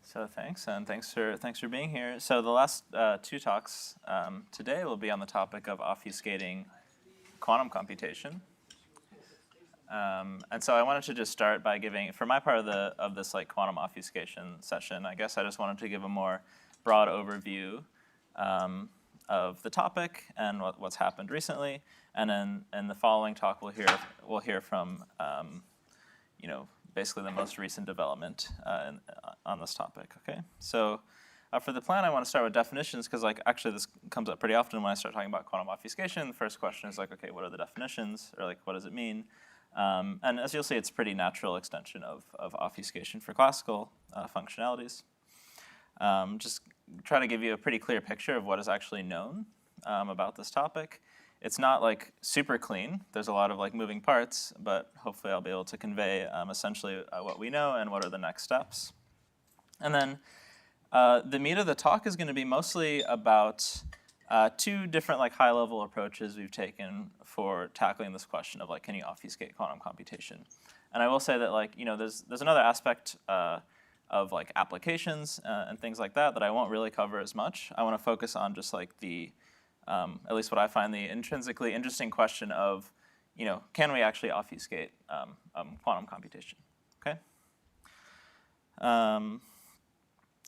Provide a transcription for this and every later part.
So thanks, and thanks for being here. So the last two talks today will be on the topic of obfuscating quantum computation. And so I wanted to just start by giving, for my part of this like quantum obfuscation session, I guess I just wanted to give a more broad overview of the topic and what's happened recently. And then in the following talk, we'll hear from basically the most recent development on this topic. Okay, so for the plan, I want to start with definitions because actually this comes up pretty often when I start talking about quantum obfuscation. The first question is okay, what are the definitions, or what does it mean? And as you'll see, it's a pretty natural extension of obfuscation for classical functionalities. Just try to give you a pretty clear picture of what is actually known about this topic. It's not super clean. There's a lot of moving parts, but hopefully I'll be able to convey essentially what we know and what are the next steps. And then the meat of the talk is going to be mostly about two different high-level approaches we've taken for tackling this question of can you obfuscate quantum computation. And I will say that there's another aspect of applications and things like that I won't really cover as much. I want to focus on just the at least what I find the intrinsically interesting question of, can we actually obfuscate quantum computation? Okay.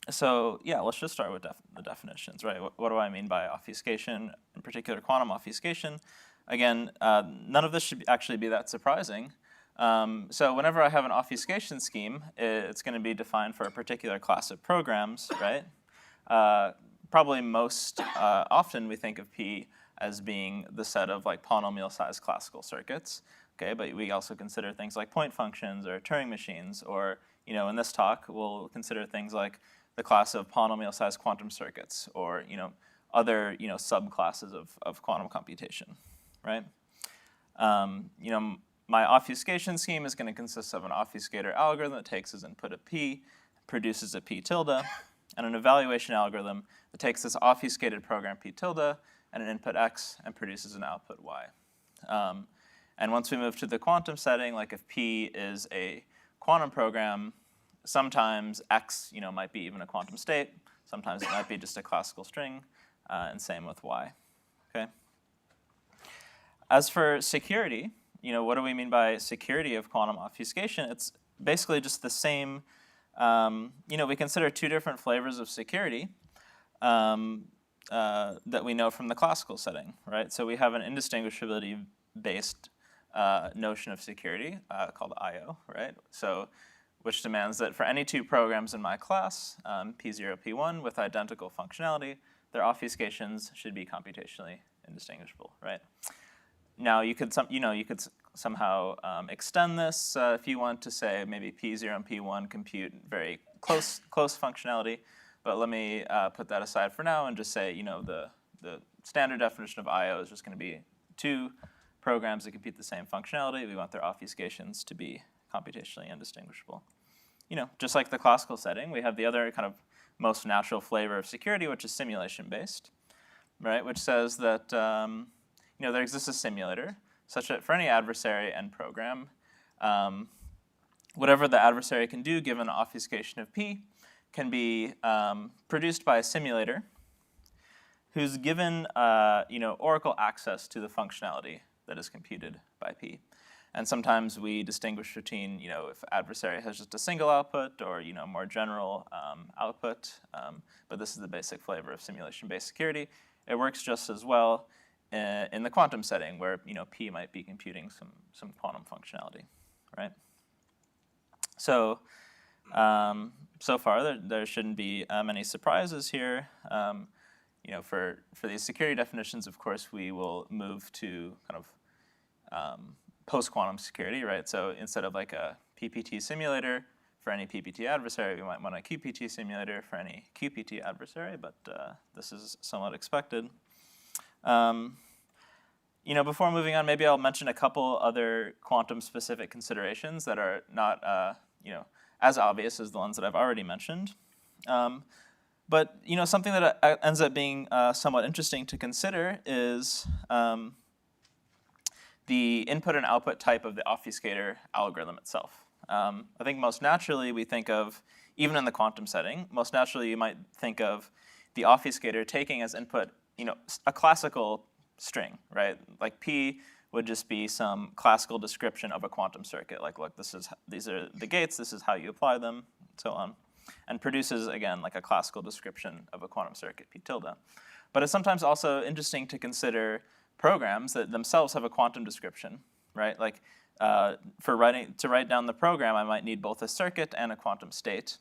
So yeah, let's just start with the definitions, right? What do I mean by obfuscation, in particular quantum obfuscation? Again, none of this should actually be that surprising. So whenever I have an obfuscation scheme, it's going to be defined for a particular class of programs, right? Probably most often we think of P as being the set of polynomial-sized classical circuits. Okay, but we also consider things like point functions or Turing machines, or in this talk we'll consider things like the class of polynomial-sized quantum circuits, or other subclasses of quantum computation, right? My obfuscation scheme is going to consist of an obfuscator algorithm that takes as input a P, produces a P tilde, and an evaluation algorithm that takes this obfuscated program P tilde and an input X and produces an output Y. And once we move to the quantum setting, if P is a quantum program, sometimes X might be even a quantum state, sometimes it might be just a classical string, and same with Y. Okay. As for security, what do we mean by security of quantum obfuscation? It's basically just the same. We consider two different flavors of security that we know from the classical setting, right? So we have an indistinguishability-based notion of security called I/O, right? So which demands that for any two programs in my class, P0, P1, with identical functionality, their obfuscations should be computationally indistinguishable, right? Now you could somehow extend this if you want to say maybe P0 and P1 compute very close functionality, but let me put that aside for now and just say the standard definition of I/O is just going to be two programs that compute the same functionality. We want their obfuscations to be computationally indistinguishable. Just like the classical setting, we have the other kind of most natural flavor of security, which is simulation-based, right? Which says that there exists a simulator such that for any adversary and program, whatever the adversary can do given an obfuscation of P can be produced by a simulator who's given oracle access to the functionality that is computed by P. And sometimes we distinguish between if adversary has just a single output or more general output, but this is the basic flavor of simulation-based security. It works just as well in the quantum setting, where P might be computing some quantum functionality, right? So so far there shouldn't be many surprises here. For these security definitions, of course, we will move to kind of post-quantum security, right? So instead of a PPT simulator for any PPT adversary, we might want a QPT simulator for any QPT adversary, but this is somewhat expected. Before moving on, maybe I'll mention a couple other quantum-specific considerations that are not, as obvious as the ones that I've already mentioned. But something that ends up being somewhat interesting to consider is the input and output type of the obfuscator algorithm itself. I think most naturally we think of, even in the quantum setting, most naturally you might think of the obfuscator taking as input, a classical string, right? Like P would just be some classical description of a quantum circuit. Like, look, these are the gates, this is how you apply them, and so on. And produces, again, like a classical description of a quantum circuit, P tilde. But it's sometimes also interesting to consider programs that themselves have a quantum description, right? Like, to write down the program, I might need both a circuit and a quantum state.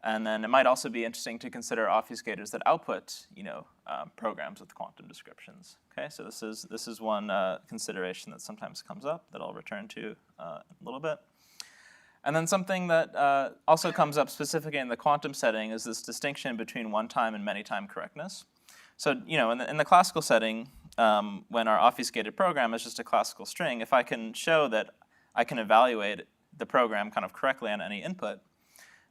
And then it might also be interesting to consider obfuscators that output, programs with quantum descriptions. Okay, so this is one consideration that sometimes comes up that I'll return to in a little bit. And then something that also comes up specifically in the quantum setting is this distinction between one-time and many-time correctness. So, in the classical setting, when our obfuscated program is just a classical string, if I can show that I can evaluate the program kind of correctly on any input,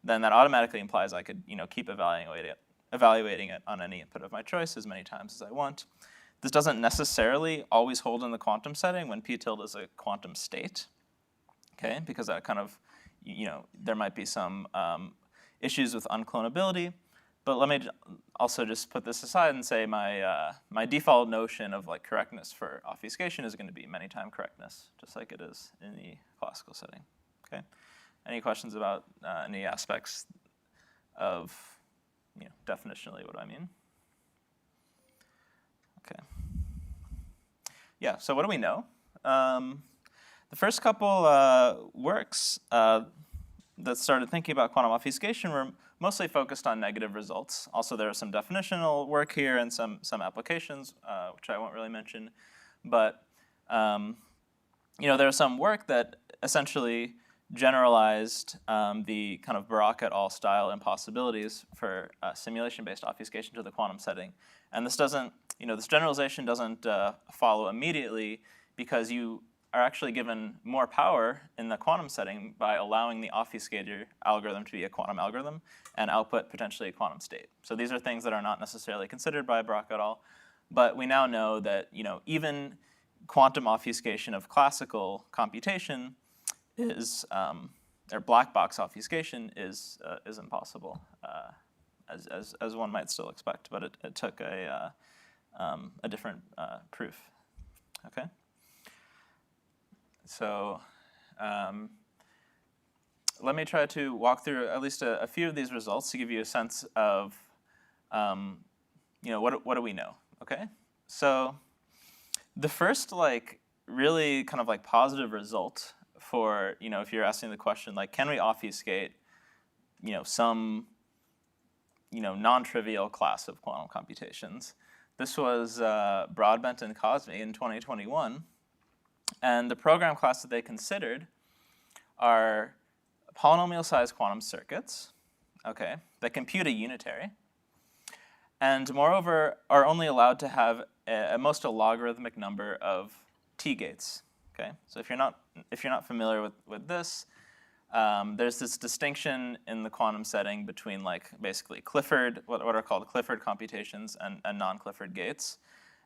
then that automatically implies I could, keep evaluating it on any input of my choice as many times as I want. This doesn't necessarily always hold in the quantum setting when P tilde is a quantum state, okay? Because that kind of, there might be some issues with unclonability. But let me also just put this aside and say my default notion of like correctness for obfuscation is going to be many-time correctness, just like it is in the classical setting, okay? Any questions about any aspects of, definitionally what I mean? Okay. Yeah, so what do we know? The first couple works that started thinking about quantum obfuscation were mostly focused on negative results. Also, there is some definitional work here and some applications, which I won't really mention. But, there's some work that essentially generalized the kind of Barak et al. Style impossibilities for simulation-based obfuscation to the quantum setting. And this doesn't, this generalization doesn't follow immediately because you are actually given more power in the quantum setting by allowing the obfuscator algorithm to be a quantum algorithm and output potentially a quantum state. So these are things that are not necessarily considered by Barak et al. But we now know that, even quantum obfuscation of classical computation is, or black box obfuscation is impossible, as one might still expect, but it took a different proof. Okay. So let me try to walk through at least a few of these results to give you a sense of, what do we know? Okay. So the first really kind of positive result for, if you're asking the question, can we obfuscate, some, non-trivial class of quantum computations? This was Broadbent and Cosme in 2021. And the program class that they considered are polynomial-sized quantum circuits, okay, that compute a unitary, and moreover are only allowed to have at most a logarithmic number of T-gates. Okay, so if you're not familiar with this, there's this distinction in the quantum setting between basically Clifford, what are called Clifford computations, and non-Clifford gates,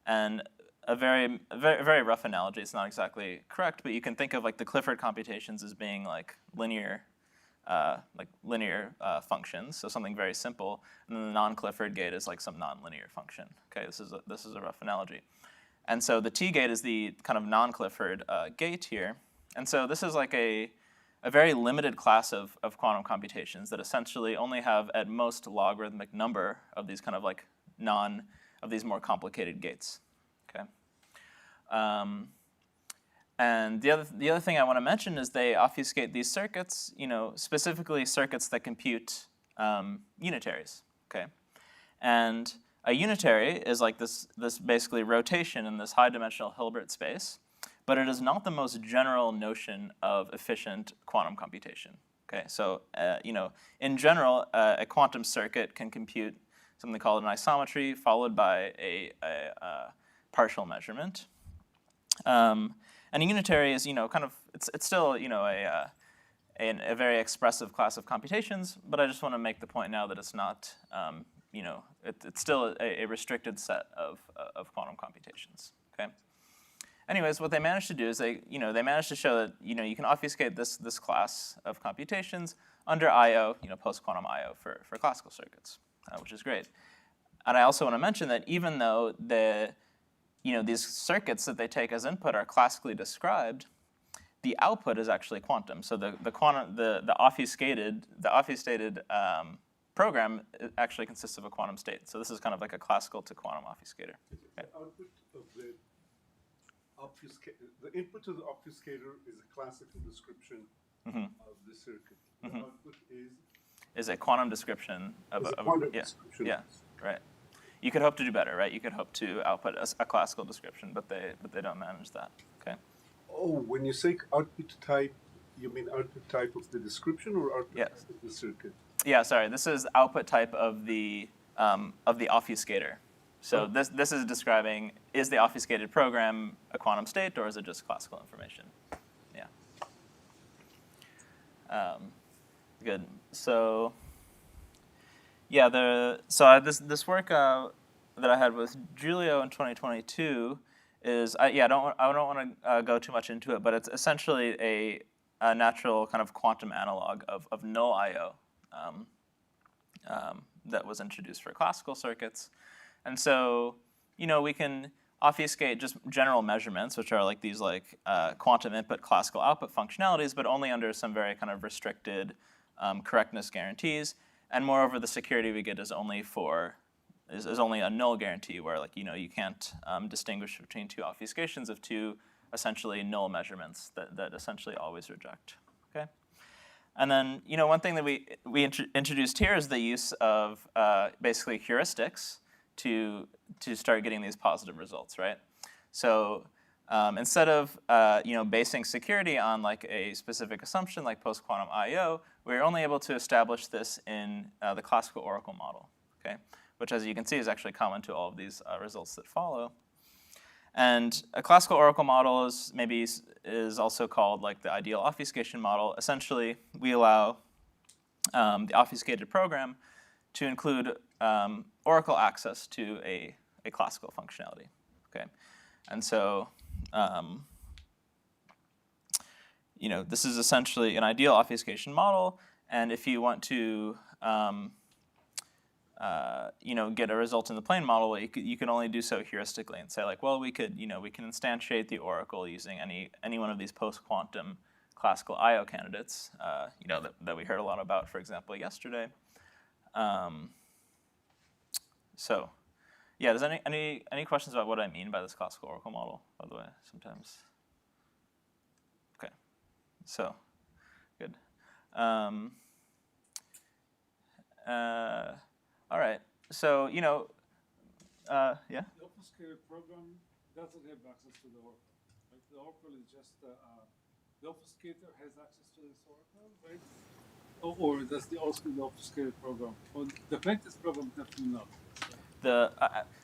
and a very rough analogy. It's not exactly correct, but you can think of the Clifford computations as being linear functions, so something very simple, and then the non-Clifford gate is some nonlinear function. Okay, this is a rough analogy. And so the T-gate is the kind of non-Clifford gate here. And so this is a very limited class of quantum computations that essentially only have at most logarithmic number of these kind of of these more complicated gates. Okay. And the other thing I want to mention is they obfuscate these circuits, specifically circuits that compute unitaries. Okay. And a unitary is this basically rotation in this high-dimensional Hilbert space, but it is not the most general notion of efficient quantum computation. Okay, so in general, a quantum circuit can compute something called an isometry followed by a partial measurement, and a unitary is it's still a very expressive class of computations, but I just want to make the point now that it's not. It's still a restricted set of quantum computations, okay? anyways, what they managed to do is they managed to show that you can obfuscate this class of computations under I/O, post-quantum I/O for classical circuits, which is great. And I also want to mention that even though these circuits that they take as input are classically described, the output is actually quantum. So the obfuscated program actually consists of a quantum state. So this is kind of like a classical to quantum obfuscator. Okay. The output of the input to the obfuscator is a classical description of the circuit. The output is a quantum description of a quantum description. Yeah, right. You could hope to do better, right? You could hope to output a classical description, but they don't manage that. Okay. Oh, when you say output type, you mean output type of the description or output type of the circuit? Yeah, sorry. This is output type of the obfuscator. So this is describing, is the obfuscated program a quantum state or is it just classical information? Yeah. Good. So yeah, this work that I had with Giulio in 2022 is I don't want to go too much into it, but it's essentially a natural kind of quantum analog of null I/O that was introduced for classical circuits. And so, we can obfuscate just general measurements, which are like these quantum input, classical output functionalities, but only under some very kind of restricted correctness guarantees. And moreover, the security we get is only a null guarantee, where you can't distinguish between two obfuscations of two essentially null measurements that essentially always reject. Okay. And then one thing that we introduced here is the use of basically heuristics to start getting these positive results, right? So instead of basing security on like a specific assumption like post-quantum I/O, we're only able to establish this in the classical oracle model, okay? Which, as you can see, is actually common to all of these results that follow. And a classical oracle model is also called like the ideal obfuscation model. Essentially, we allow the obfuscated program to include oracle access to a classical functionality. Okay, and so this is essentially an ideal obfuscation model. And if you want to get a result in the plane model, you can only do so heuristically and say like, well, we can instantiate the oracle using any one of these post-quantum classical I/O candidates, that we heard a lot about, for example, yesterday. So, yeah, does any questions about what I mean by this classical oracle model? By the way, sometimes. Okay, so good. All right. So yeah. The obfuscated program doesn't have access to the oracle. Right? The oracle is just the obfuscator has access to this oracle, right? Or does the obfuscated program? Or the plaintext program definitely not.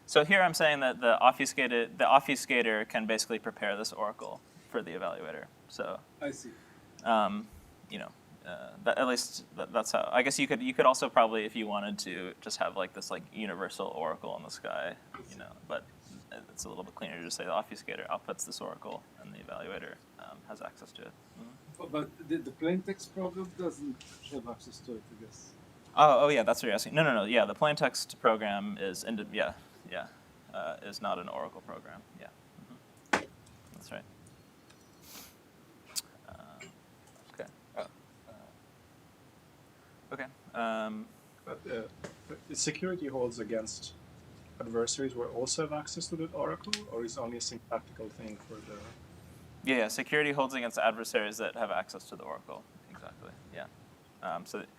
So here I'm saying that the obfuscator can basically prepare this oracle for the evaluator. So I see. At least that's how. I guess you could also probably, if you wanted to, just have like this universal oracle in the sky, But it's a little bit cleaner to just say the obfuscator outputs this oracle and the evaluator has access to it. Mm-hmm. But the plaintext program doesn't have access to it, I guess. Oh yeah, that's what you're asking. No. Yeah, the plaintext program is is not an oracle program. Yeah, that's right. Okay. But the security holds against adversaries will also have access to that oracle, or is only a syntactical thing for the... Yeah, security holds against adversaries that have access to the oracle. Exactly, yeah. That's right.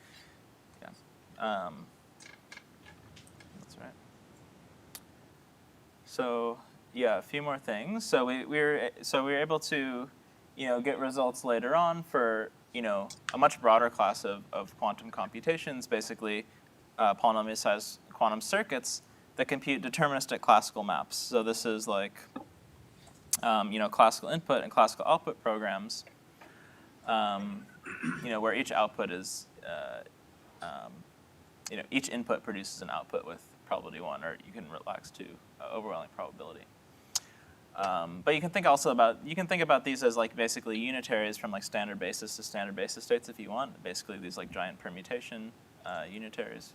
So, yeah, a few more things. So we were able to, get results later on for, a much broader class of quantum computations, basically polynomial-sized quantum circuits that compute deterministic classical maps. So this is like, classical input and classical output programs, where each output is, each input produces an output with probability 1, or you can relax to overwhelming probability. But you can think about these as like basically unitaries from like standard basis to standard basis states if you want. Basically these like giant permutation unitaries.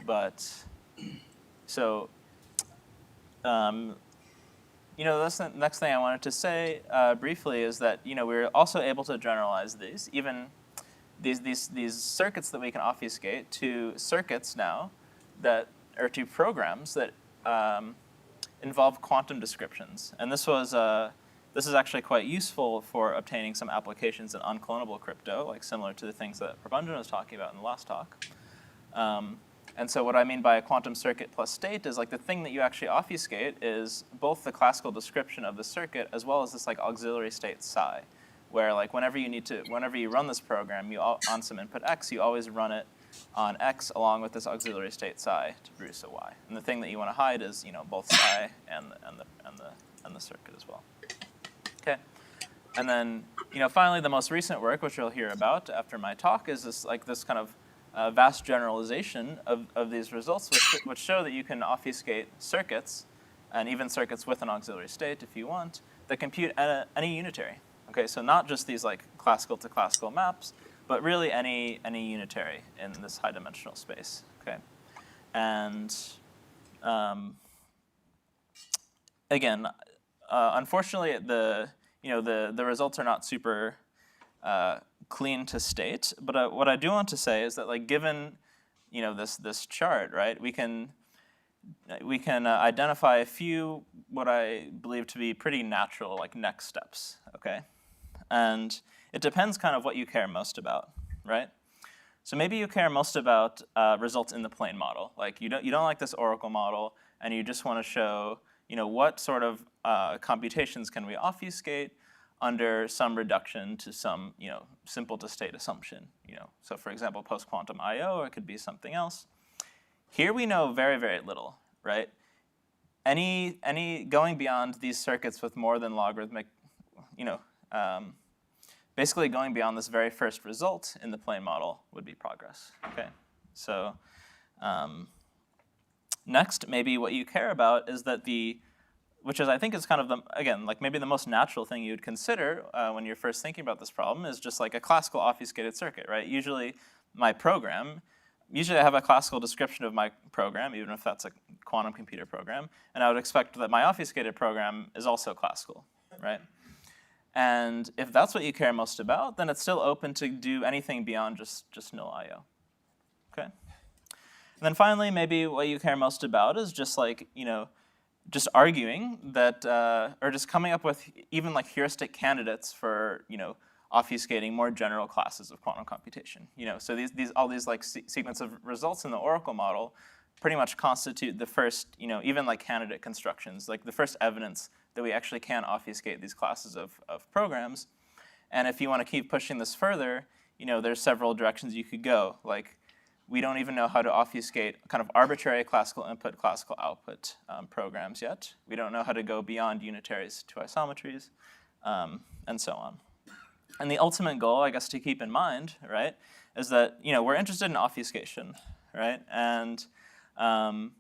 But so that's the next thing I wanted to say briefly is that we're also able to generalize these, even these circuits that we can obfuscate to circuits now or to programs that involve quantum descriptions. And this is actually quite useful for obtaining some applications in unclonable crypto, like similar to the things that Prabhanjan was talking about in the last talk. And so what I mean by a quantum circuit plus state is like the thing that you actually obfuscate is both the classical description of the circuit as well as this like auxiliary state psi, where like whenever you run this program, on some input x, you always run it on x along with this auxiliary state psi to produce a y. And the thing that you want to hide is both psi and the circuit as well. Okay, and then finally the most recent work, which you'll hear about after my talk, is this kind of vast generalization of these results, which show that you can obfuscate circuits, and even circuits with an auxiliary state if you want, that compute any unitary. Okay, so not just these like classical to classical maps, but really any unitary in this high-dimensional space. Okay, and again, unfortunately, the results are not super clean to state. But what I do want to say is that like given this chart, right, we can identify a few what I believe to be pretty natural like next steps. Okay, and it depends kind of what you care most about, right? So maybe you care most about results in the plane model. Like you don't like this oracle model, and you just want to show what sort of computations can we obfuscate under some reduction to some simple to state assumption. So for example, post-quantum I/O, or it could be something else. Here we know very, very little, right? Any going beyond these circuits with more than logarithmic, basically going beyond this very first result in the plane model would be progress. Okay, so next, maybe what you care about is that which is I think is kind of like maybe the most natural thing you'd consider when you're first thinking about this problem is just like a classical obfuscated circuit, right? Usually I have a classical description of my program, even if that's a quantum computer program, and I would expect that my obfuscated program is also classical, right? And if that's what you care most about, then it's still open to do anything beyond just null I/O. Okay. And then finally, maybe what you care most about is just like just arguing that, or just coming up with even like heuristic candidates for obfuscating more general classes of quantum computation. So all these like sequence of results in the oracle model pretty much constitute the first even like candidate constructions, like the first evidence that we actually can obfuscate these classes of programs. And if you want to keep pushing this further, there's several directions you could go. Like we don't even know how to obfuscate kind of arbitrary classical input, classical output programs yet. We don't know how to go beyond unitaries to isometries, and so on. And the ultimate goal, I guess, to keep in mind, right, is that we're interested in obfuscation, right? And from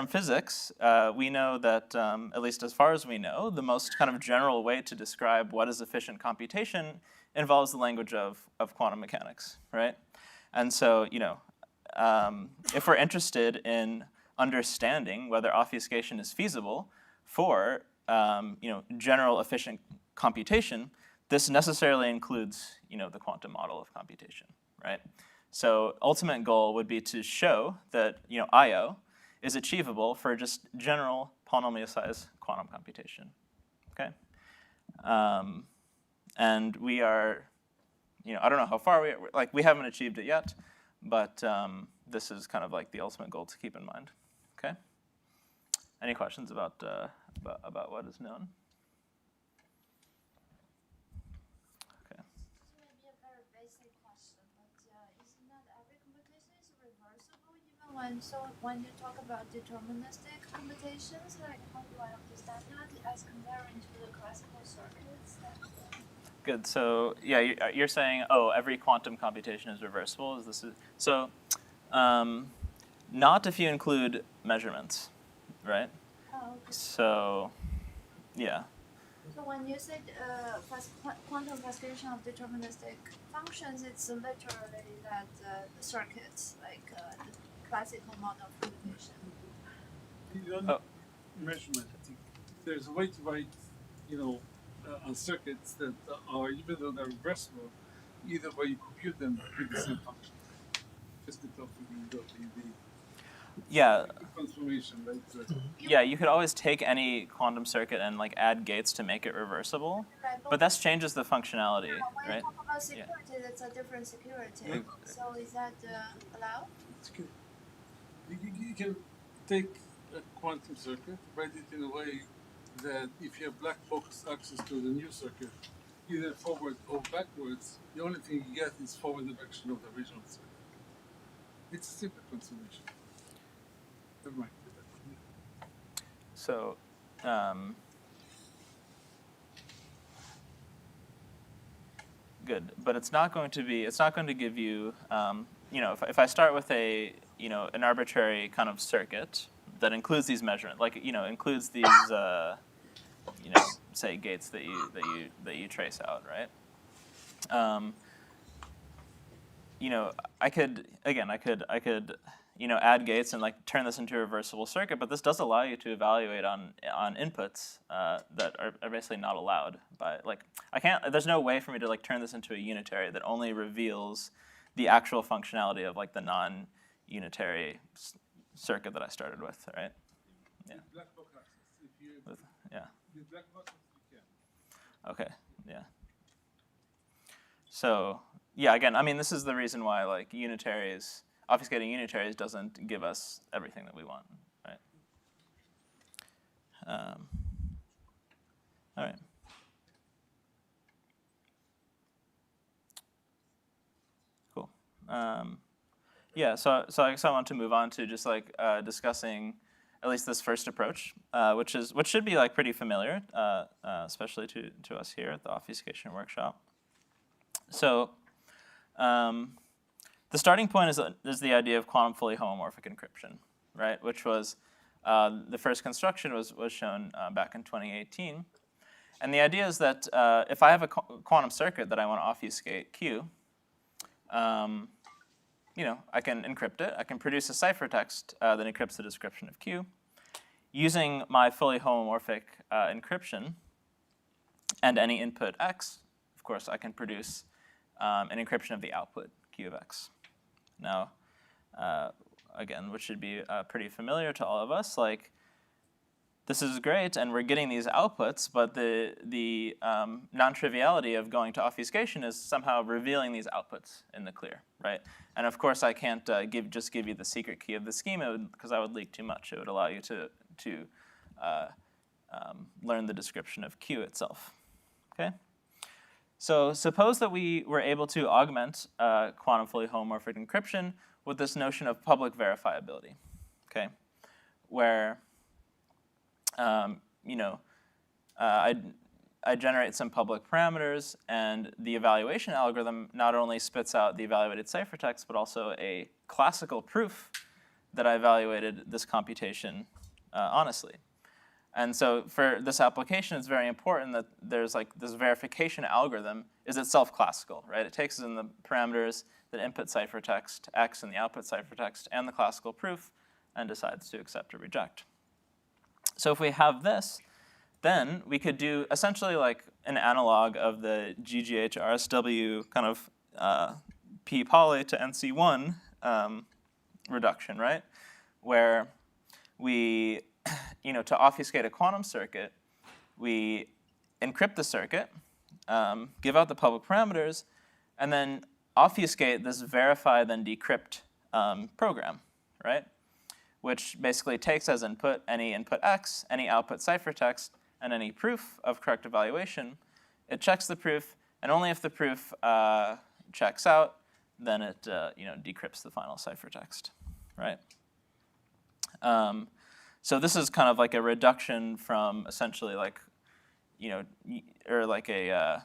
physics, we know that at least as far as we know, the most kind of general way to describe what is efficient computation involves the language of quantum mechanics, right? And so, if we're interested in understanding whether obfuscation is feasible for, general efficient computation, this necessarily includes, the quantum model of computation, right? So, ultimate goal would be to show that, I/O is achievable for just general polynomial size quantum computation, okay? And we are, I don't know how far we haven't achieved it yet, but this is kind of like the ultimate goal to keep in mind. Okay. Any questions about what is known? Okay. This may be a very basic question, but isn't that every computation is reversible even when you talk about deterministic computations? Like how do I understand that as comparing to the classical circuits? Good. So yeah, you're saying, every quantum computation is reversible. So, not if you include measurements, right? Oh. Okay. So, yeah. So when you said quantum fascination of deterministic functions, it's literally that circuits, like the classical model of computation. The only measurement, I think, there's a way to write, on circuits that are, even though they're reversible, either way you compute them with the same function. Just the Yeah. transformation, right? Yeah, you could always take any quantum circuit and like add gates to make it reversible, Right, but that changes the functionality, when you right? talk about security, that's a different security. So is that allowed? It's good. You can take a quantum circuit, write it in a way that if you have black box access to the new circuit, either forward or backwards, the only thing you get is forward direction of the original circuit. It's a simple transformation. Never mind. So, good, but it's not going to give you, if I start with an arbitrary kind of circuit that includes these measurements, like, includes these, say gates that you trace out, right? I could add gates and like turn this into a reversible circuit, but this does allow you to evaluate on inputs that are basically not allowed by, like, there's no way for me to like turn this into a unitary that only reveals the actual functionality of like the non-unitary circuit that I started with, right? Yeah. With black box access, if you Yeah. with black box access, you can. Okay. Yeah. So yeah, again, I mean, this is the reason why like obfuscating unitaries doesn't give us everything that we want, right? All right. Cool. Yeah. So I guess I want to move on to just like discussing at least this first approach, which should be like pretty familiar, especially to us here at the obfuscation workshop. So. The starting point is the idea of quantum fully homomorphic encryption, right? Which was the first construction was shown back in 2018, and the idea is that if I have a quantum circuit that I want to obfuscate Q, I can encrypt it. I can produce a ciphertext that encrypts the description of Q, using my fully homomorphic encryption and any input X. Of course, I can produce an encryption of the output Q of X. Now, again, which should be pretty familiar to all of us, like, this is great, and we're getting these outputs, but the non-triviality of going to obfuscation is somehow revealing these outputs in the clear, right? And of course, I can't just give you the secret key of the schema because I would leak too much. It would allow you to learn the description of Q itself, okay? So suppose that we were able to augment quantum fully homomorphic encryption with this notion of public verifiability, okay, where I generate some public parameters, and the evaluation algorithm not only spits out the evaluated ciphertext, but also a classical proof that I evaluated this computation honestly. And so for this application, it's very important that there's like this verification algorithm is itself classical, right? It takes in the parameters, the input ciphertext X and the output ciphertext and the classical proof and decides to accept or reject. So if we have this, then we could do essentially like an analog of the GGH RSW kind of P poly to NC1 reduction, right? Where we to obfuscate a quantum circuit, we encrypt the circuit, give out the public parameters, and then obfuscate this verify then decrypt program, right? Which basically takes as input any input X, any output ciphertext, and any proof of correct evaluation. It checks the proof, and only if the proof checks out, then it decrypts the final ciphertext, right? So this is kind of like a reduction from essentially like, or like a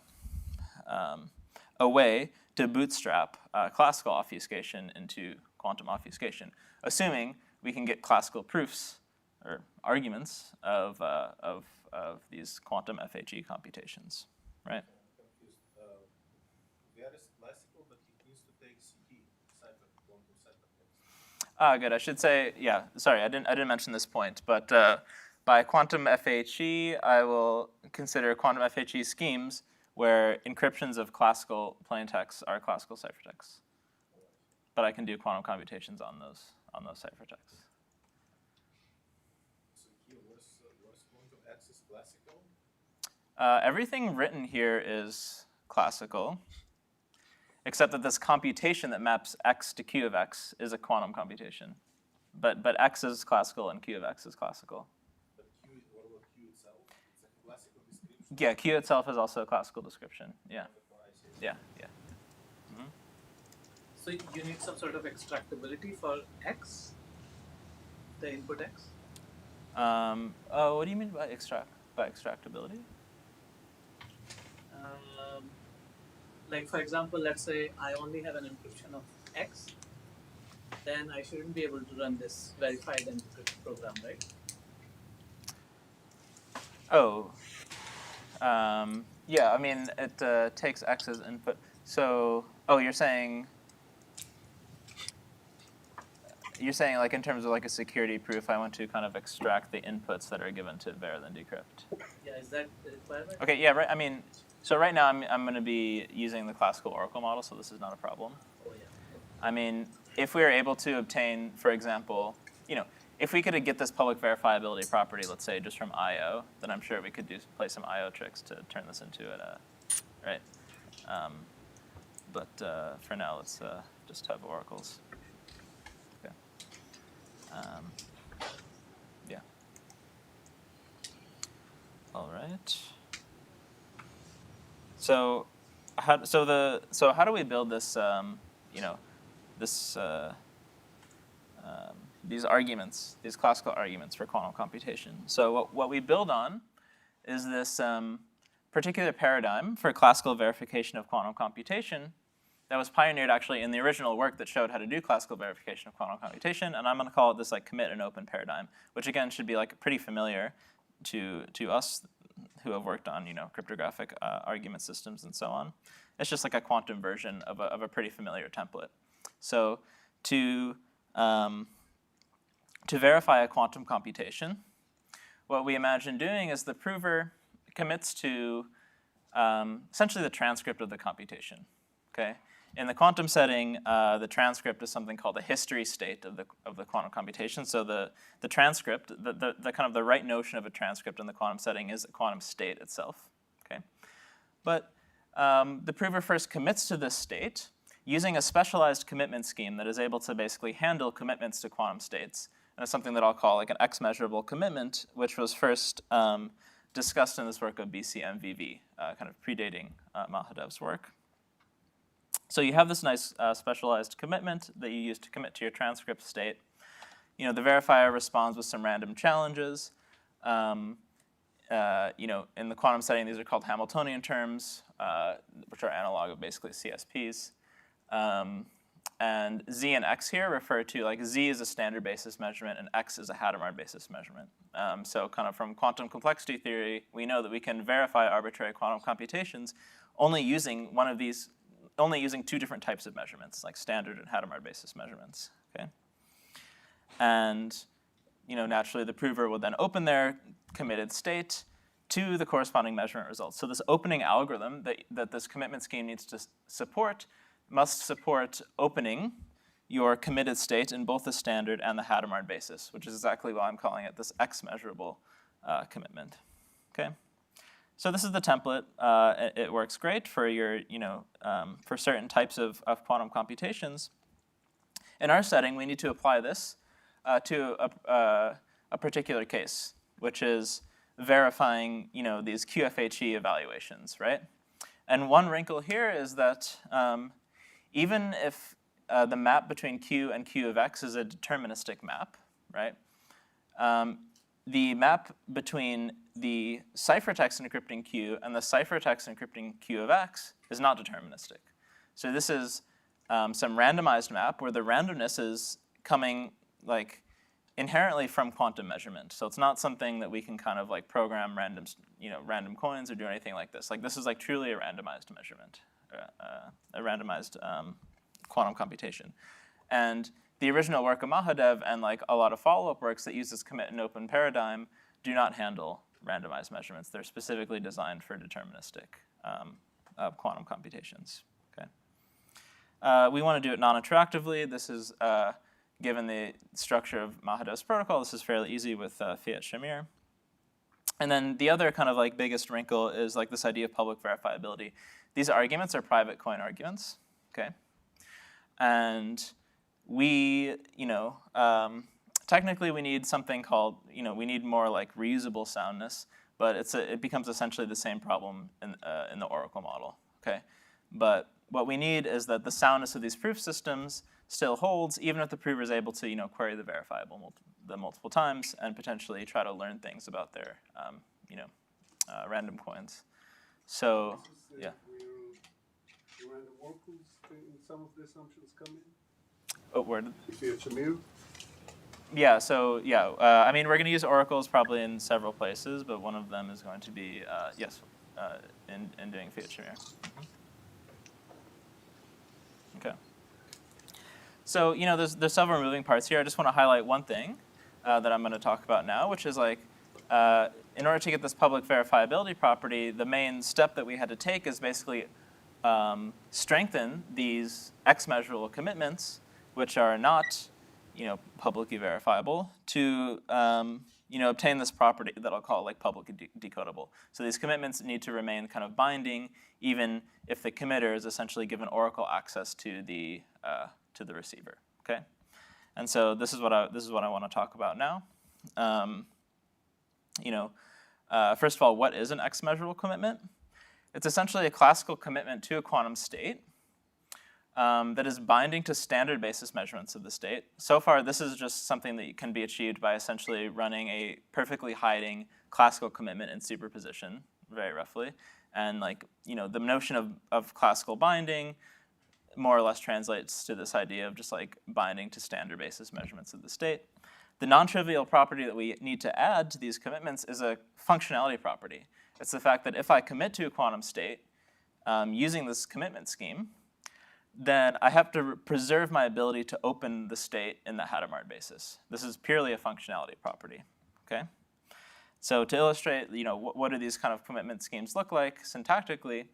way to bootstrap classical obfuscation into quantum obfuscation, assuming we can get classical proofs or arguments of these quantum FHE computations, right? Confused. Where is classical, but it needs to take CP, quantum ciphertext. Good. I should say, yeah. Sorry, I didn't mention this point, but by quantum FHE, I will consider quantum FHE schemes where encryptions of classical plaintexts are classical ciphertexts. But I can do quantum computations on those ciphertexts. So here, where's quantum X is classical? Everything written here is classical, except that this computation that maps x to q of x is a quantum computation. But x is classical and q of x is classical. But Q, what about Q itself? It's a classical description. Yeah, q itself is also a classical description. Yeah, yeah. So you need some sort of extractability for x, the input x? What do you mean by extractability? Like for example, let's say I only have an encryption of x, then I shouldn't be able to run this verified encrypted program, right? Oh, yeah. I mean, it takes x as input. So, you're saying like in terms of like a security proof, I want to kind of extract the inputs that are given to var then decrypt. Yeah, is that the requirement? Okay, yeah, right. I mean, so right now I'm going to be using the classical Oracle model, so this is not a problem. Oh yeah. I mean, if we were able to obtain, for example, if we could get this public verifiability property, let's say just from I/O, then I'm sure we could play some I/O tricks to turn this into it, right? But for now, let's just have oracles. Okay. Yeah. All right. So how do we build this? These arguments, these classical arguments for quantum computation. So what we build on is this particular paradigm for classical verification of quantum computation that was pioneered actually in the original work that showed how to do classical verification of quantum computation, and I'm going to call it this like commit and open paradigm, which again should be like pretty familiar to us who have worked on cryptographic argument systems and so on. It's just like a quantum version of a pretty familiar template. So to verify a quantum computation, what we imagine doing is the prover commits to essentially the transcript of the computation. Okay. In the quantum setting, the transcript is something called the history state of the quantum computation. So the transcript, the kind of the right notion of a transcript in the quantum setting is a quantum state itself. Okay, but the prover first commits to this state using a specialized commitment scheme that is able to basically handle commitments to quantum states. And it's something that I'll call like an X-measurable commitment, which was first discussed in this work of BCMVV, kind of predating Mahadev's work. So you have this nice specialized commitment that you use to commit to your transcript state. The verifier responds with some random challenges. In the quantum setting, these are called Hamiltonian terms, which are analog of basically CSPs. And Z and X here refer to, like, Z is a standard basis measurement and X is a Hadamard basis measurement. So kind of from quantum complexity theory, we know that we can verify arbitrary quantum computations only using two different types of measurements, like standard and Hadamard basis measurements. Okay, and naturally the prover will then open their committed state to the corresponding measurement results. So this opening algorithm that this commitment scheme needs to support must support opening your committed state in both the standard and the Hadamard basis, which is exactly why I'm calling it this X-measurable commitment. Okay. So this is the template. It works great for your, for certain types of quantum computations. In our setting, we need to apply this to a particular case, which is verifying, these QFHE evaluations, right? And one wrinkle here is that even if the map between Q and Q of X is a deterministic map, right? The map between the ciphertext encrypting Q and the ciphertext encrypting Q of X is not deterministic. So this is some randomized map where the randomness is coming like inherently from quantum measurement. So it's not something that we can kind of like program random coins or do anything like this. Like this is like truly a randomized measurement, a randomized quantum computation. And the original work of Mahadev and like a lot of follow-up works that use this commit and open paradigm do not handle randomized measurements. They're specifically designed for deterministic quantum computations. Okay. We want to do it non-interactively. This is, given the structure of Mahadev's protocol, this is fairly easy with Fiat Shamir. And then the other kind of like biggest wrinkle is like this idea of public verifiability. These arguments are private coin arguments, okay? And we, technically we need something called, we need more like reusable soundness, but it becomes essentially the same problem in the Oracle model, okay? But what we need is that the soundness of these proof systems still holds, even if the prover is able to, query the verifiable multiple times and potentially try to learn things about their, random coins. So, yeah. Where random oracles in some of the assumptions come in? Oh, where did? Yeah, so yeah, I mean, we're going to use oracles probably in several places, but one of them is going to be, in doing Fiat Shamir. Okay. So, there's several moving parts here. I just want to highlight one thing that I'm going to talk about now, which is like, in order to get this public verifiability property, the main step that we had to take is basically strengthen these X-measurable commitments, which are not, publicly verifiable, to, obtain this property that I'll call like publicly decodable. So these commitments need to remain kind of binding, even if the committer is essentially given Oracle access to the receiver. Okay, and so this is what I want to talk about now. First of all, what is an X-measurable commitment? It's essentially a classical commitment to a quantum state that is binding to standard basis measurements of the state. So far, this is just something that can be achieved by essentially running a perfectly hiding classical commitment in superposition, very roughly. And the notion of classical binding more or less translates to this idea of just like binding to standard basis measurements of the state. The non-trivial property that we need to add to these commitments is a functionality property. It's the fact that if I commit to a quantum state using this commitment scheme, then I have to preserve my ability to open the state in the Hadamard basis. This is purely a functionality property, okay? So to illustrate, what do these kind of commitment schemes look like syntactically?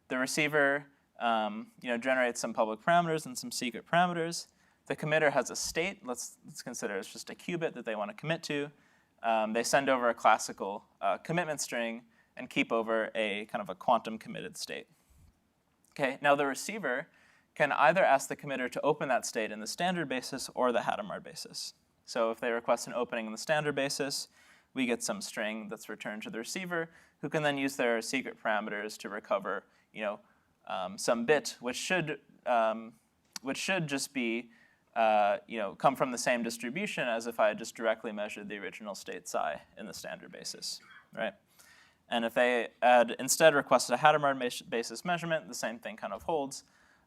The receiver, generates some public parameters and some secret parameters. The committer has a state. Let's consider it's just a qubit that they want to commit to. They send over a classical commitment string and keep over a kind of a quantum committed state. Okay, now the receiver can either ask the committer to open that state in the standard basis or the Hadamard basis. So if they request an opening in the standard basis, we get some string that's returned to the receiver, who can then use their secret parameters to recover, some bit, which should just be, come from the same distribution as if I had just directly measured the original state psi in the standard basis, right? And if they instead requested a Hadamard basis measurement, the same thing kind of holds,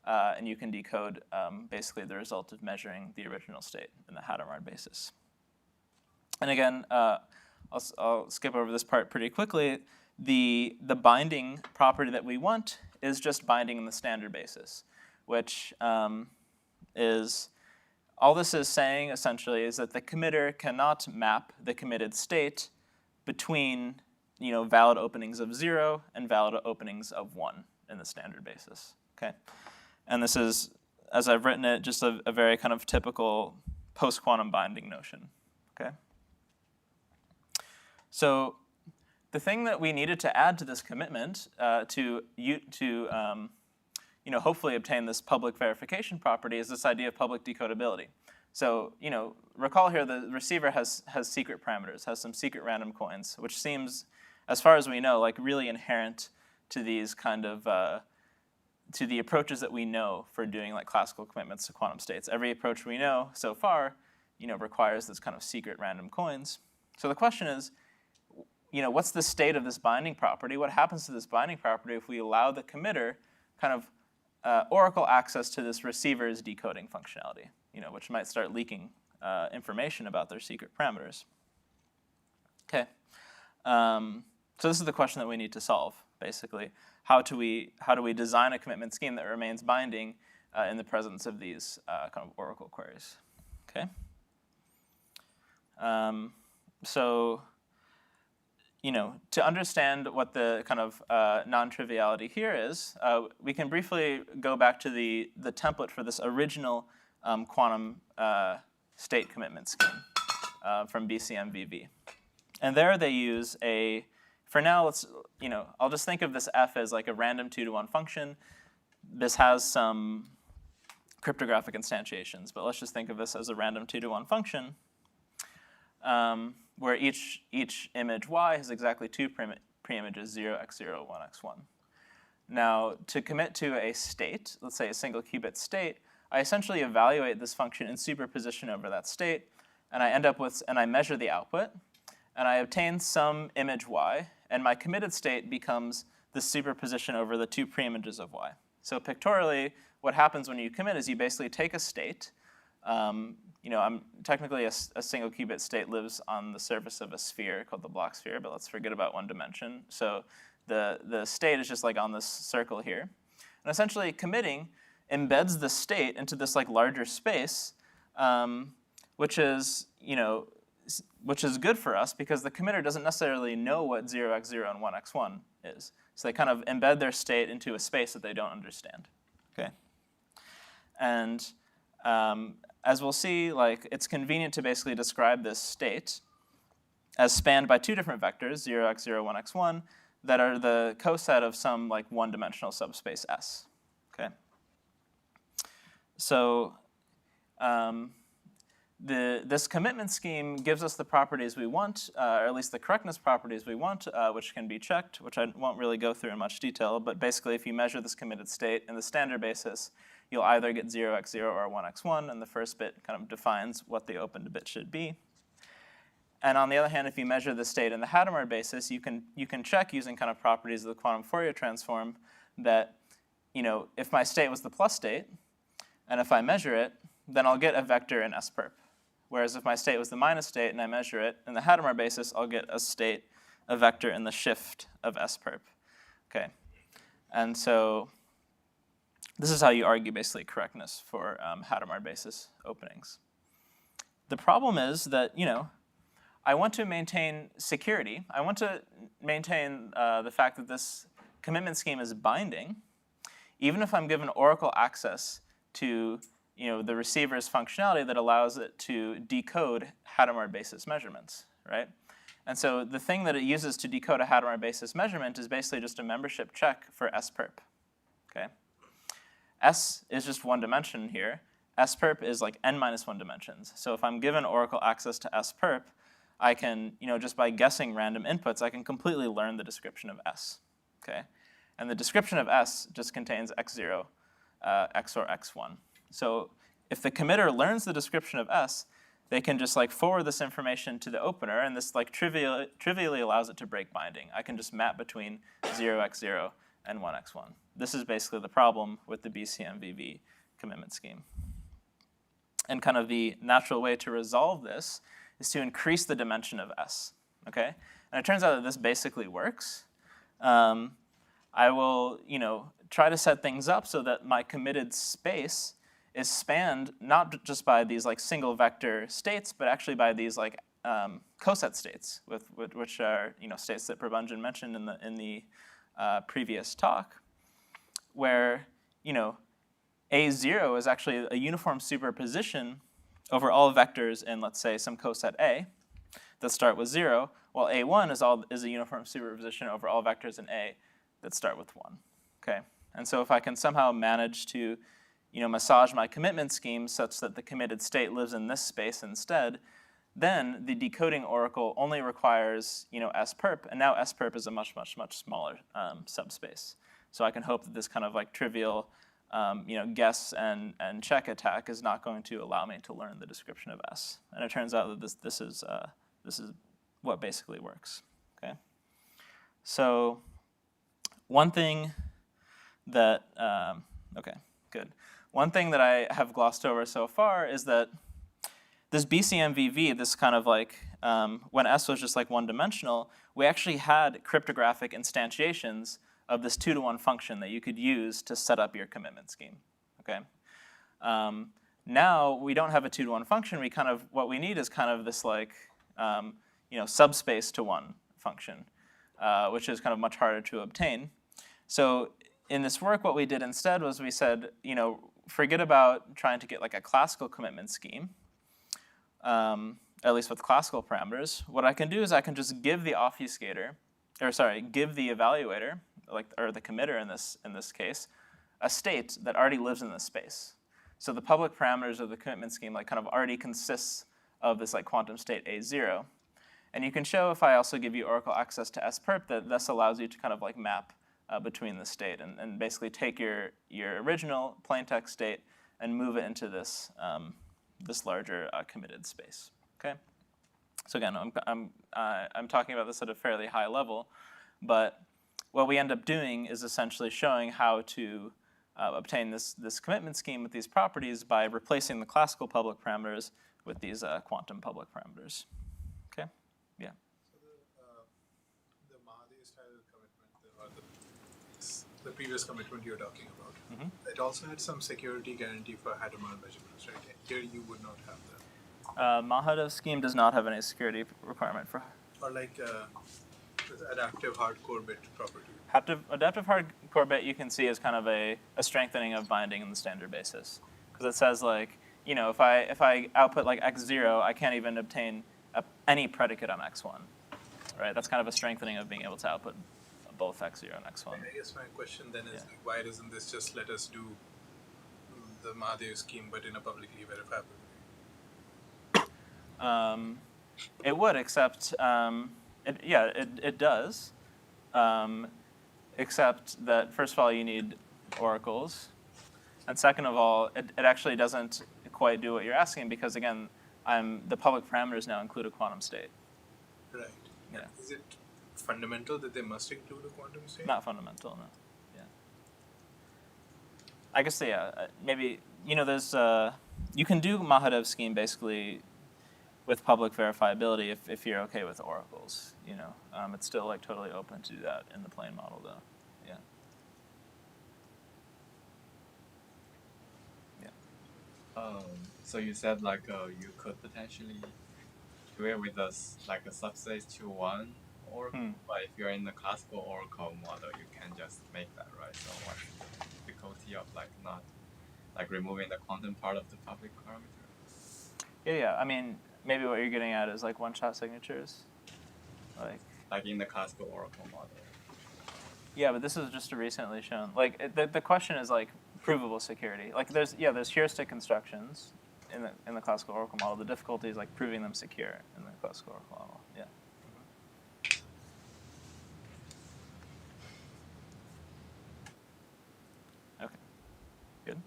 and you can decode basically the result of measuring the original state in the Hadamard basis. And again, I'll skip over this part pretty quickly. The binding property that we want is just binding in the standard basis, which is, all this is saying essentially is that the committer cannot map the committed state between valid openings of 0 and valid openings of 1 in the standard basis, okay? And this is, as I've written it, just a very kind of typical post-quantum binding notion, okay? So the thing that we needed to add to this commitment to hopefully obtain this public verification property is this idea of public decodability. So, recall here the receiver has secret parameters, has some secret random coins, which seems, as far as we know, like really inherent to these kind of, to the approaches that we know for doing like classical commitments to quantum states. Every approach we know so far, requires this kind of secret random coins. So the question is, what's the state of this binding property? What happens to this binding property if we allow the committer kind of Oracle access to this receiver's decoding functionality, which might start leaking information about their secret parameters. Okay, so this is the question that we need to solve, basically. How do we design a commitment scheme that remains binding in the presence of these kind of Oracle queries? Okay. So, to understand what the kind of non-triviality here is, we can briefly go back to the template for this original quantum state commitment scheme from BCMVV. And there they use for now, I'll just think of this f as like a random 2-to-1 function. This has some cryptographic instantiations, but let's just think of this as a random 2-to-1 function where each image y has exactly 2 preimages, 0, x0, 1, x1. Now, to commit to a state, let's say a single qubit state, I essentially evaluate this function in superposition over that state, and I measure the output, and I obtain some image y, and my committed state becomes the superposition over the 2 preimages of y. So pictorially, what happens when you commit is you basically take a state. Technically a single qubit state lives on the surface of a sphere called the Bloch sphere, but let's forget about one dimension. So the state is just like on this circle here. And essentially committing embeds the state into this like larger space, which is good for us because the committer doesn't necessarily know what 0x0 and 1x1 is. So they kind of embed their state into a space that they don't understand. Okay. And as we'll see, it's convenient to basically describe this state as spanned by 2 different vectors, 0x0, 1x1, that are the coset of some one-dimensional subspace S. Okay. So this commitment scheme gives us the properties we want, or at least the correctness properties we want, which can be checked, which I won't really go through in much detail. But basically, if you measure this committed state in the standard basis, you'll either get 0x0 or 1x1, and the first bit kind of defines what the opened bit should be. And on the other hand, if you measure the state in the Hadamard basis, you can check using kind of properties of the quantum Fourier transform that if my state was the plus state, and if I measure it, then I'll get a vector in S-perp. Whereas if my state was the minus state and I measure it in the Hadamard basis, I'll get a vector in the shift of S-perp. Okay, and so this is how you argue basically correctness for Hadamard basis openings. The problem is that I want to maintain security. I want to maintain the fact that this commitment scheme is binding, even if I'm given Oracle access to the receiver's functionality that allows it to decode Hadamard basis measurements, right? And so the thing that it uses to decode a Hadamard basis measurement is basically just a membership check for S-perp, okay? S is just one dimension here. S-perp is like n minus 1 dimensions. So if I'm given Oracle access to S-perp, I can, just by guessing random inputs, I can completely learn the description of S, okay? And the description of S just contains x0, XOR x1. So if the committer learns the description of S, they can just forward this information to the opener, and this trivially allows it to break binding. I can just map between 0x0 and 1x1. This is basically the problem with the BCMVV commitment scheme. And kind of the natural way to resolve this is to increase the dimension of S, okay? And it turns out that this basically works. I will, try to set things up so that my committed space is spanned not just by these single vector states, but actually by these coset states, which are states that Prabhanjan mentioned in the previous talk, where A0 is actually a uniform superposition over all vectors in, let's say, some coset A that start with 0, while A1 is a uniform superposition over all vectors in A that start with 1. Okay, and so if I can somehow manage to massage my commitment scheme such that the committed state lives in this space instead, then the decoding oracle only requires S-perp, and now S-perp is a much, much, much smaller subspace. So I can hope that this kind of trivial guess and check attack is not going to allow me to learn the description of S. And it turns out that this is what basically works. Okay, so one thing that One thing that I have glossed over so far is that this BCMVV, this kind of like, when S was just like one-dimensional, we actually had cryptographic instantiations of this 2-to-1 function that you could use to set up your commitment scheme, okay? Now we don't have a 2-to-1 function. What we need is kind of this like, subspace to 1 function, which is kind of much harder to obtain. So in this work, what we did instead was we said, forget about trying to get like a classical commitment scheme, at least with classical parameters. What I can do is I can just give the give the evaluator, or the committer in this case, a state that already lives in this space. So the public parameters of the commitment scheme like kind of already consists of this like quantum state A0. And you can show if I also give you Oracle access to SPERP that this allows you to kind of like map between the state and basically take your original plaintext state and move it into this this larger committed space. Okay. So again, I'm talking about this at a fairly high level, but what we end up doing is essentially showing how to obtain this commitment scheme with these properties by replacing the classical public parameters with these quantum public parameters. Okay. Yeah. So the Mahadev style commitment, the previous commitment you're talking about, it also had some security guarantee for Hadamard measurements, right? Here you would not have that. Mahadev scheme does not have any security requirement for. Or like this adaptive hardcore bit property. Adaptive hardcore bit you can see as kind of a strengthening of binding in the standard basis, because it says like, if I output like x0, I can't even obtain any predicate on x1, right? That's kind of a strengthening of being able to output both x0 and x1. I guess my question then is, why doesn't this just let us do the Mahadev scheme but in a publicly verifiable way? It would, except it does, except that first of all you need oracles, and second of all it actually doesn't quite do what you're asking, because again the public parameters now include a quantum state. Right. Yeah. Is it fundamental that they must include a quantum state? Not fundamental, no. Yeah. I guess maybe there's you can do Mahadev scheme basically with public verifiability if you're okay with oracles. It's still like totally open to do that in the plain model though. Yeah. Yeah. So you said like you could potentially do it with like a subspace to 1 oracle, but if you're in the classical oracle model, you can just make that, right? So what's the difficulty of like not like removing the quantum part of the public parameter? Yeah. I mean, maybe what you're getting at is like one-shot signatures, like in the classical oracle model. Yeah, but this is just a recently shown. Like the question is like provable security. Like there's heuristic constructions in the classical oracle model. The difficulty is like proving them secure in the classical oracle model. Yeah. Okay. Good.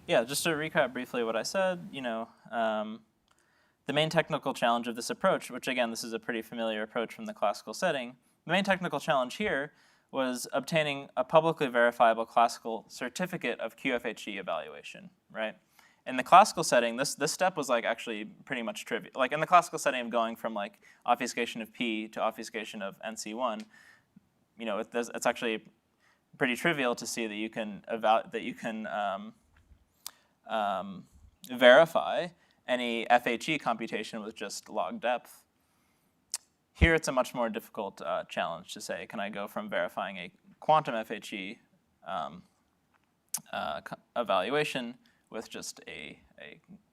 Yeah, just to recap briefly what I said, the main technical challenge of this approach, which again, this is a pretty familiar approach from the classical setting, the main technical challenge here was obtaining a publicly verifiable classical certificate of QFHE evaluation, right? In the classical setting, this step was like actually pretty much trivial. Like in the classical setting of going from like obfuscation of P to obfuscation of NC1, it's actually pretty trivial to see that you can verify any FHE computation with just log depth. Here it's a much more difficult challenge to say, can I go from verifying a quantum FHE evaluation with just a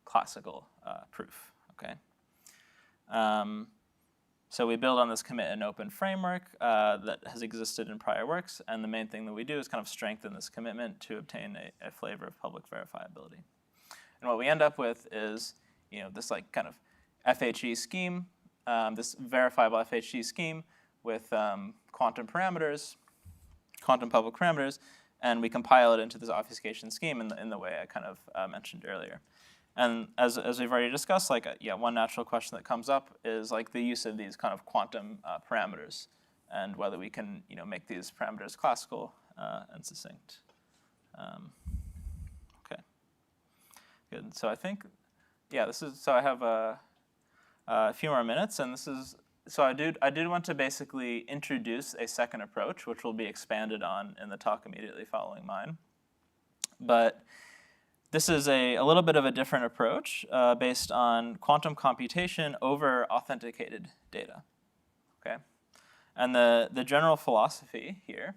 classical proof, okay? So we build on this commit and open framework that has existed in prior works, and the main thing that we do is kind of strengthen this commitment to obtain a flavor of public verifiability. And what we end up with is, this like kind of FHE scheme, this verifiable FHE scheme with quantum parameters, quantum public parameters, and we compile it into this obfuscation scheme in the way I kind of mentioned earlier. And as we've already discussed, like one natural question that comes up is like the use of these kind of quantum parameters, and whether we can make these parameters classical and succinct. Okay. Good. So I think, yeah, this is, so I have a few more minutes, and this is, so I did want to basically introduce a second approach, which will be expanded on in the talk immediately following mine. But this is a little bit of a different approach based on quantum computation over authenticated data, okay? And the general philosophy here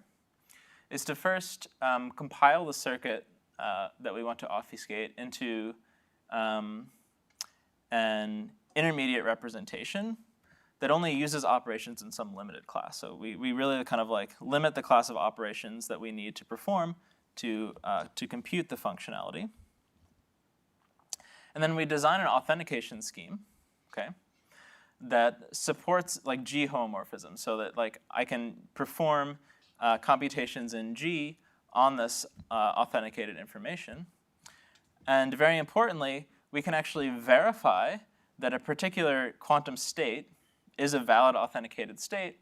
is to first compile the circuit that we want to obfuscate into an intermediate representation that only uses operations in some limited class. So we really kind of like limit the class of operations that we need to perform to compute the functionality. And then we design an authentication scheme, okay, that supports like G homomorphism, so that like I can perform computations in G on this authenticated information. And very importantly, we can actually verify that a particular quantum state is a valid authenticated state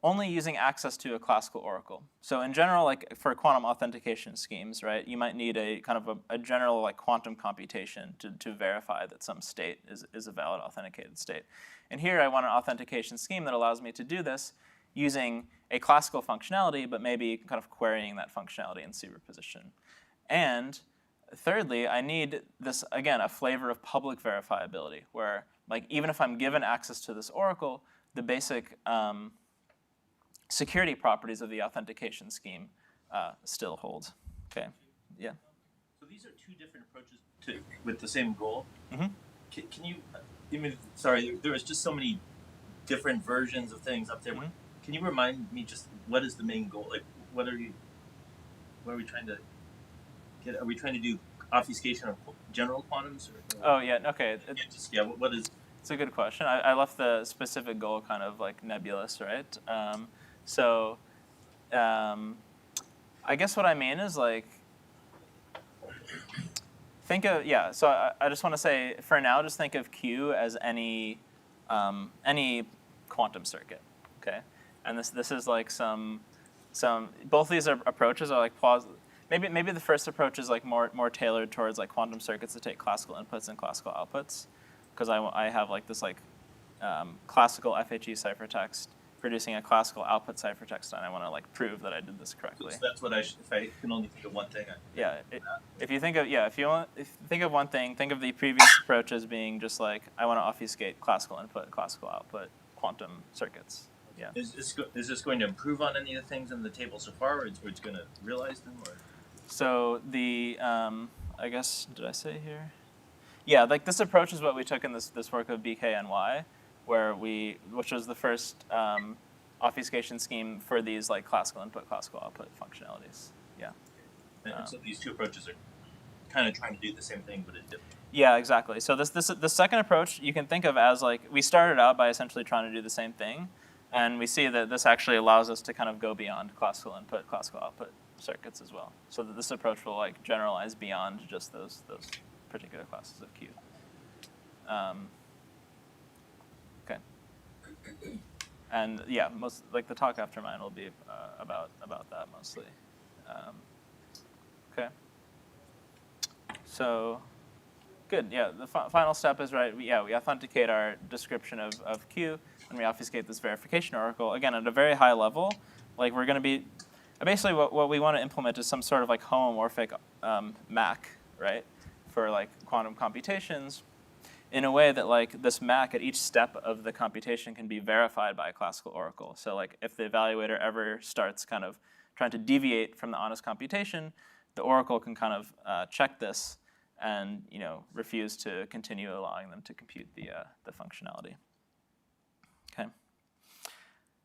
only using access to a classical oracle. So in general, like for quantum authentication schemes, right, you might need a kind of a general like quantum computation to verify that some state is a valid authenticated state. And here I want an authentication scheme that allows me to do this using a classical functionality, but maybe kind of querying that functionality in superposition. And thirdly, I need this, again, a flavor of public verifiability, where like even if I'm given access to this oracle, the basic security properties of the authentication scheme still hold. Okay, yeah. So these are two different approaches with the same goal. Mm-hmm. Can you? I mean, sorry, there was just so many different versions of things up there. Mm-hmm. Can you remind me just what is the main goal? Like, what are we trying to get? Are we trying to do obfuscation of general quantums? Oh yeah, okay. What is? It's a good question. I left the specific goal kind of like nebulous, right? So I guess what I mean is like, think of, yeah, so I just want to say, for now, just think of Q as any quantum circuit, okay? And this is like some both these approaches are like maybe the first approach is like more tailored towards like quantum circuits that take classical inputs and classical outputs, because I have like this like classical FHE ciphertext producing a classical output ciphertext, and I want to like prove that I did this correctly. So that's what if I can only think of one thing. If you think of one thing, think of the previous approach as being just like I want to obfuscate classical input, classical output, quantum circuits. Yeah. Is this going to improve on any of the things in the table so far, or it's going to realize them, or? So the I guess, did I say here? Yeah, like this approach is what we took in this work of BKNY, which was the first obfuscation scheme for these like classical input, classical output functionalities. Yeah. And so these two approaches are kind of trying to do the same thing, but it's different. Yeah, exactly. So the second approach you can think of as like we started out by essentially trying to do the same thing, and we see that this actually allows us to kind of go beyond classical input, classical output circuits as well. So that this approach will like generalize beyond just those particular classes of Q. Okay. And yeah, most like the talk after mine will be about that mostly. Okay. So, good. Yeah, the final step is right. We authenticate our description of Q, and we obfuscate this verification oracle again at a very high level. Like we're going to be basically what we want to implement is some sort of like homomorphic MAC, right, for like quantum computations, in a way that like this MAC at each step of the computation can be verified by a classical oracle. So like if the evaluator ever starts kind of trying to deviate from the honest computation, the oracle can kind of check this and refuse to continue allowing them to compute the functionality. Okay.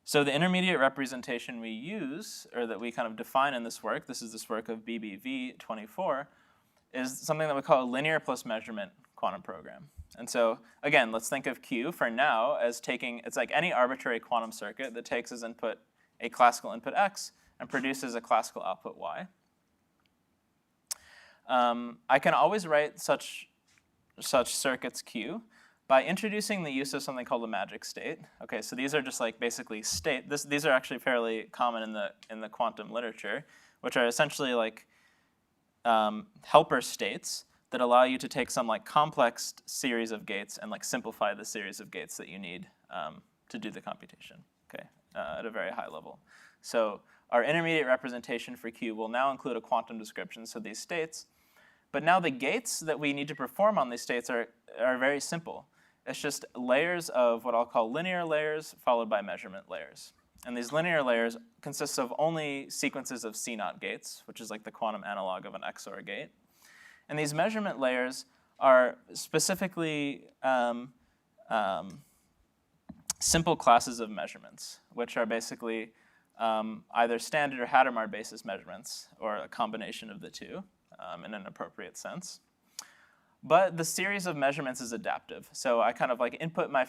So the intermediate representation we use, or that we kind of define in this work, this is this work of BBV24, is something that we call a linear plus measurement quantum program. And so, again, let's think of Q for now as it's like any arbitrary quantum circuit that takes as input a classical input X and produces a classical output Y. I can always write such circuits Q by introducing the use of something called a magic state. Okay, so these are just like basically these are actually fairly common in the quantum literature, which are essentially like helper states that allow you to take some like complex series of gates and like simplify the series of gates that you need to do the computation, okay, at a very high level. So our intermediate representation for Q will now include a quantum description, so these states. But now the gates that we need to perform on these states are very simple. It's just layers of what I'll call linear layers followed by measurement layers. And these linear layers consist of only sequences of C0 gates, which is like the quantum analog of an XOR gate. And these measurement layers are specifically simple classes of measurements, which are basically either standard or Hadamard basis measurements, or a combination of the two in an appropriate sense. But the series of measurements is adaptive. So I kind of like input my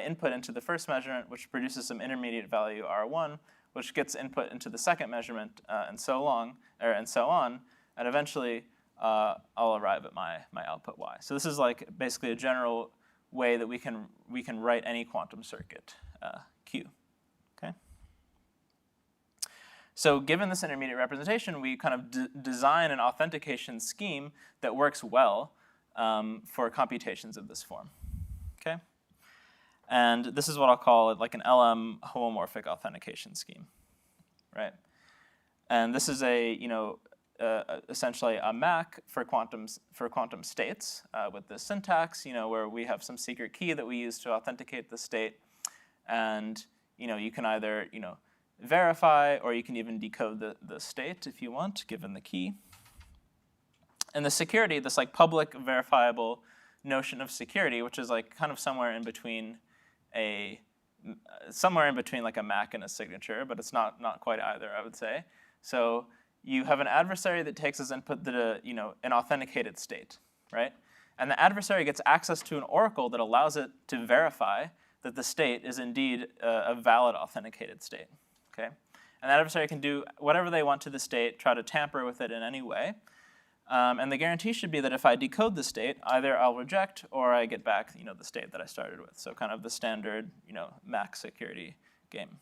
input into the first measurement, which produces some intermediate value R1, which gets input into the second measurement, and so on. And eventually, I'll arrive at my output Y. So this is like basically a general way that we can write any quantum circuit, Q. Okay. So given this intermediate representation, we kind of design an authentication scheme that works well for computations of this form, okay? And this is what I'll call it like an LM homomorphic authentication scheme, right? And this is essentially a MAC for quantum states with this syntax, where we have some secret key that we use to authenticate the state, and you can either verify, or you can even decode the state if you want, given the key. And the security, this like public verifiable notion of security, which is like kind of somewhere in between like a MAC and a signature, but it's not quite either, I would say. So you have an adversary that takes as input an authenticated state, right? And the adversary gets access to an oracle that allows it to verify that the state is indeed a valid authenticated state, okay? And the adversary can do whatever they want to the state, try to tamper with it in any way. And the guarantee should be that if I decode the state, either I'll reject or I get back the state that I started with. So kind of the standard MAC security game.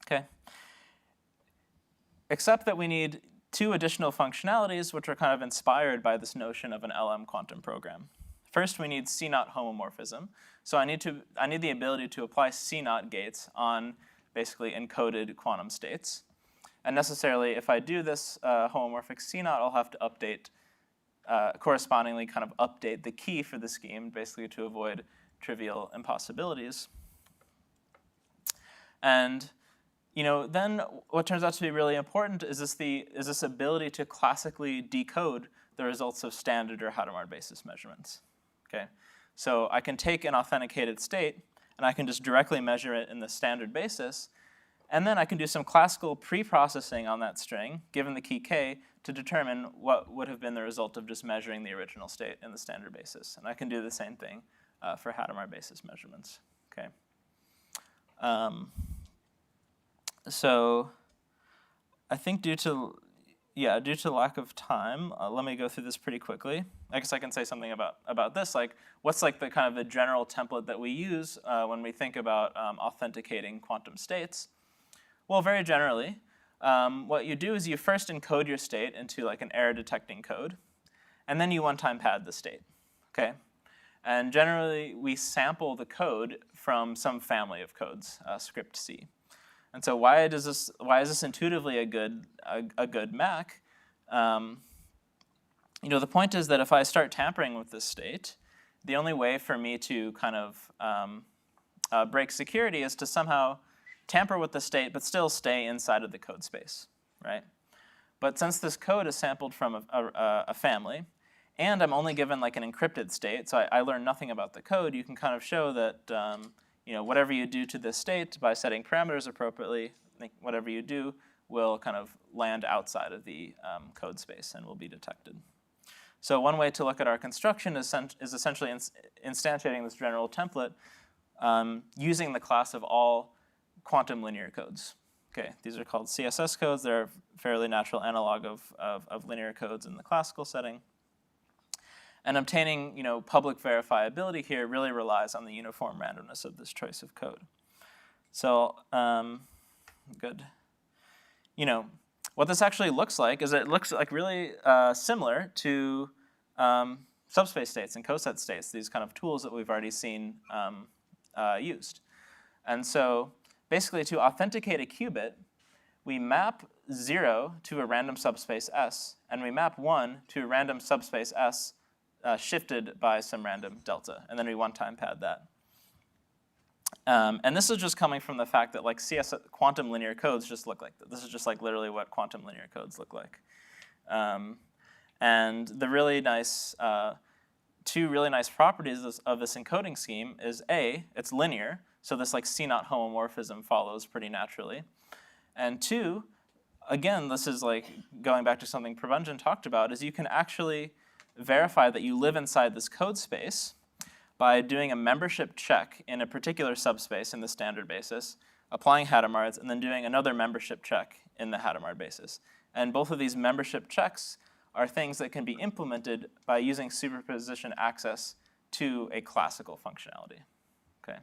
Okay. Except that we need two additional functionalities which are kind of inspired by this notion of an LM quantum program. First, we need C0 homomorphism. So I need the ability to apply C0 gates on basically encoded quantum states. And necessarily, if I do this homomorphic C0, I'll have to update, correspondingly kind of update the key for the scheme, basically to avoid trivial impossibilities. And then what turns out to be really important is this ability to classically decode the results of standard or Hadamard basis measurements. Okay, so I can take an authenticated state, and I can just directly measure it in the standard basis. And then I can do some classical pre-processing on that string, given the key k, to determine what would have been the result of just measuring the original state in the standard basis. And I can do the same thing for Hadamard basis measurements. Okay. So I think due to lack of time, let me go through this pretty quickly. I guess I can say something about this, like what's like the kind of the general template that we use when we think about authenticating quantum states. Well, very generally, what you do is you first encode your state into like an error detecting code, and then you one-time pad the state, okay? And generally, we sample the code from some family of codes, script C. And so why is this intuitively a good MAC? The point is that if I start tampering with this state, the only way for me to kind of break security is to somehow tamper with the state, but still stay inside of the code space, right? But since this code is sampled from a family, and I'm only given like an encrypted state, so I learn nothing about the code, you can kind of show that whatever you do to this state by setting parameters appropriately, whatever you do will kind of land outside of the code space and will be detected. So one way to look at our construction is essentially instantiating this general template using the class of all quantum linear codes. Okay, these are called CSS codes. They're a fairly natural analog of linear codes in the classical setting. And obtaining public verifiability here really relies on the uniform randomness of this choice of code. So good. what this actually looks like is it looks like really similar to subspace states and coset states, these kind of tools that we've already seen used. And so basically to authenticate a qubit, we map 0 to a random subspace S, and we map 1 to a random subspace S shifted by some random delta, and then we one-time pad that. And this is just coming from the fact that like quantum linear codes just look like this. This is just like literally what quantum linear codes look like. And the really nice, two really nice properties of this encoding scheme is A, it's linear, so this like C0 homomorphism follows pretty naturally. And 2, again, this is like going back to something Prabhanjan talked about, is you can actually verify that you live inside this code space by doing a membership check in a particular subspace in the standard basis, applying Hadamard's, and then doing another membership check in the Hadamard basis. And both of these membership checks are things that can be implemented by using superposition access to a classical functionality. Okay.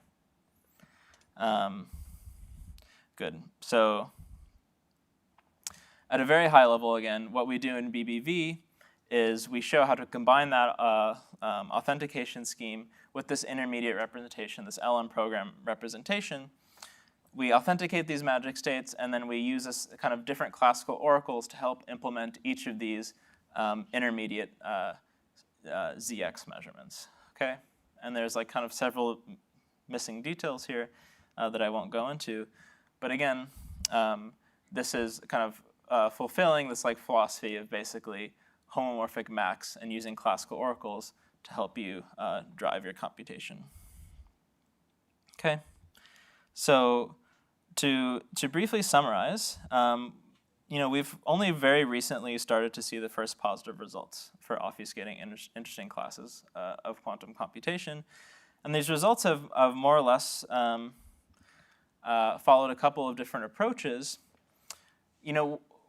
Good. So at a very high level, again, what we do in BBV is we show how to combine that authentication scheme with this intermediate representation, this LM program representation. We authenticate these magic states, and then we use this kind of different classical oracles to help implement each of these intermediate ZX measurements. Okay, and there's like kind of several missing details here that I won't go into, but again, this is kind of fulfilling this like philosophy of basically homomorphic max and using classical oracles to help you drive your computation. Okay, so to briefly summarize, we've only very recently started to see the first positive results for obfuscating interesting classes of quantum computation, and these results have more or less followed a couple of different approaches.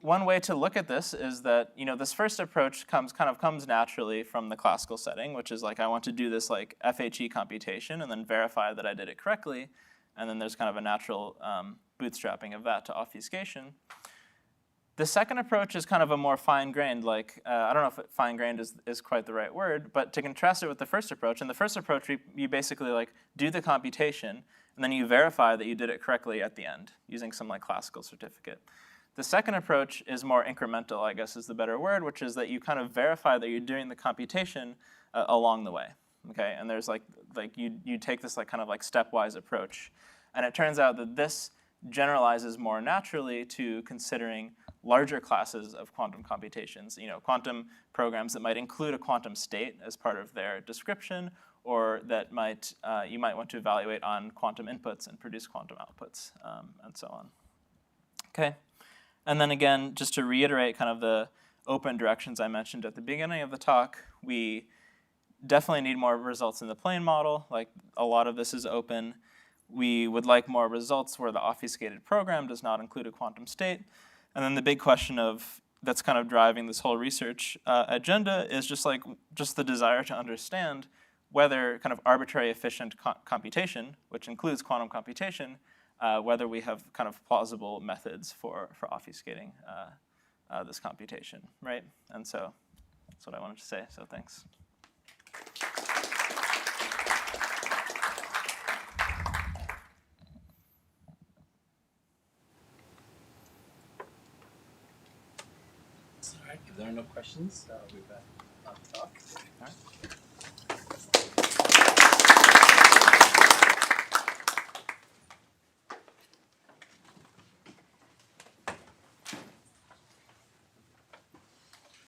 One way to look at this is that this first approach comes naturally from the classical setting, which is like I want to do this like FHE computation and then verify that I did it correctly, and then there's kind of a natural bootstrapping of that to obfuscation. The second approach is kind of a more fine-grained, like I don't know if fine-grained is quite the right word, but to contrast it with the first approach. In the first approach, you basically like do the computation, and then you verify that you did it correctly at the end using some like classical certificate. The second approach is more incremental, I guess is the better word, which is that you kind of verify that you're doing the computation along the way, okay? And there's like you take this like kind of like stepwise approach, and it turns out that this generalizes more naturally to considering larger classes of quantum computations, quantum programs that might include a quantum state as part of their description, or that you might want to evaluate on quantum inputs and produce quantum outputs, and so on. Okay. And then again, just to reiterate kind of the open directions I mentioned at the beginning of the talk, we definitely need more results in the plane model. Like a lot of this is open. We would like more results where the obfuscated program does not include a quantum state. And then the big question that's kind of driving this whole research agenda is just the desire to understand whether kind of arbitrary efficient computation, which includes quantum computation, whether we have kind of plausible methods for obfuscating this computation, right? And so that's what I wanted to say, so thanks. All right, if there are no questions, we're back on the talk. All right.